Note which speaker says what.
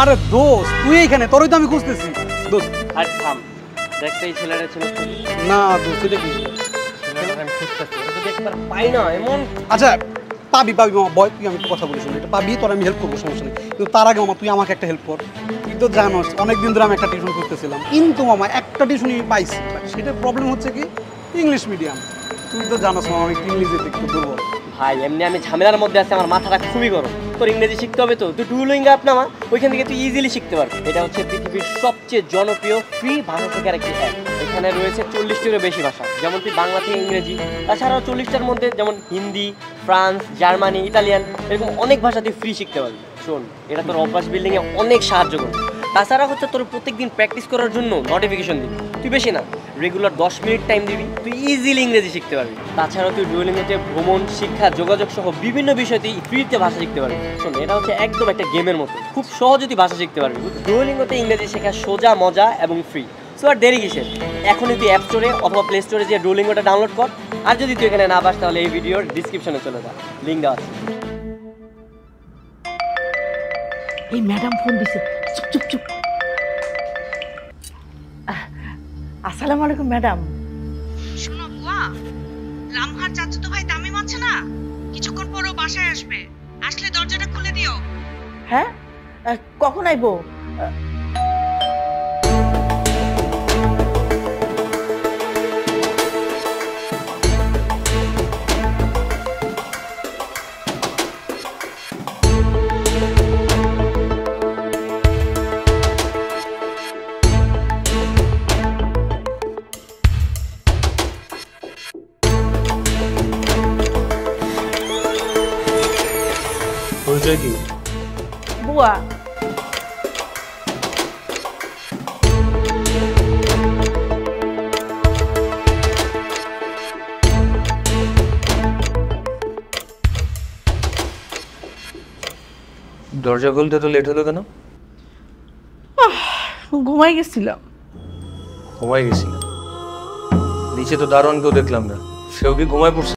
Speaker 1: আরে দোস্ত তুই এইখানে, তোরই তো আমি খুঁজতেছি দোস্ত।
Speaker 2: আর থাম, দেখতে এই ছেলেটা ছিল
Speaker 1: না দোস্ত এটা কি?
Speaker 2: ছেলেটাকে আমি খুঁজতেছি, এটা যদি একবার পাই না এমন।
Speaker 1: আচ্ছা পাবি পাবি মামা, বয় তুই, আমি একটু কথা বলি, শুনি এটা পাবি, তোর আমি হেল্প করবো, সমস্যা নেই। কিন্তু তার আগে মামা তুই আমাকে একটা হেল্প কর। তুই তো জানোস অনেকদিন ধরে আমি একটা টিউশন করতেছিলাম, কিন্তু মামা একটা টিউশনই পাইছি, সেটার প্রবলেম হচ্ছে কি ইংলিশ মিডিয়াম। তুই তো জানোস মামা আমি ইংলিশে একটু দুর্বল।
Speaker 2: ভাই এমনি আমি ঝামেলার মধ্যে আছি, আমার মাথাটা খুবই গরম। তোর ইংরেজি শিখতে হবে তো, তুই ডুওলিঙ্গো অ্যাপ নামা, ওইখান থেকে তুই ইজিলি শিখতে পারবি। এটা হচ্ছে পৃথিবীর সবচেয়ে জনপ্রিয় ফ্রি ভাষা শেখার একটি অ্যাপ। এখানে রয়েছে 40টিরও বেশি ভাষা, যেমন তুই বাংলা থেকে ইংরেজি, তাছাড়াও 40টার মধ্যে যেমন হিন্দি, ফ্রান্স, জার্মানি, ইতালিয়ান, এরকম অনেক ভাষা তুই ফ্রি শিখতে পারবি। শোন, এটা তোর অভ্যাস বিল্ডিংয়ে অনেক সাহায্য করবে। তাছাড়া হচ্ছে তোর প্রত্যেকদিন প্র্যাকটিস করার জন্য নোটিফিকেশন দিবি, তুই বেশি না রেগুলার 10 মিনিট টাইম দিবি, তুই ইজিলি ইংরেজি শিখতে পারবি। তাছাড়াও তুই ডুওলিঙ্গোতে ভ্রমণ, শিক্ষা, যোগাযোগ সহ বিভিন্ন বিষয়ে তুই ফ্রিতে ভাষা শিখতে পারবি। শোন, এটা হচ্ছে একদম একটা গেমের মতো, খুব সহজে তুই ভাষা শিখতে পারবি। ডুওলিঙ্গোতে ইংরেজি শেখা সোজা, মজা এবং ফ্রি। সো আর দেরি কিসের, এখনই তুই অ্যাপ স্টোরে অথবা প্লে স্টোরে যে ডুওলিঙ্গোটা ডাউনলোড কর। আর যদি তুই এখানে না পাস তাহলে এই ভিডিওর ডিসক্রিপশনে চলে যা, লিঙ্ক দেওয়া আছে।
Speaker 3: এই ম্যাডাম ফোন দিছে, চুপ চুপ চুপ। আসসালামু আলাইকুম ম্যাডাম।
Speaker 4: শোনো বুয়া, লামহার চাচাতো ভাই তামিম আছে না, কিছুক্ষণ পরও বাসায় আসবে, আসলে দরজাটা খুলে দিও।
Speaker 3: হ্যাঁ, কখন আইবো?
Speaker 5: পরিচয় কি?
Speaker 3: বুয়া।
Speaker 5: দরজা খুলতে তো লেট হলো কেন?
Speaker 3: ঘুমাই গেছিলাম।
Speaker 5: ঘুমাই গেছিলাম? নিচে তো দারোয়ান কেউ দেখলাম না, সেও কি ঘুমায় পড়ছে?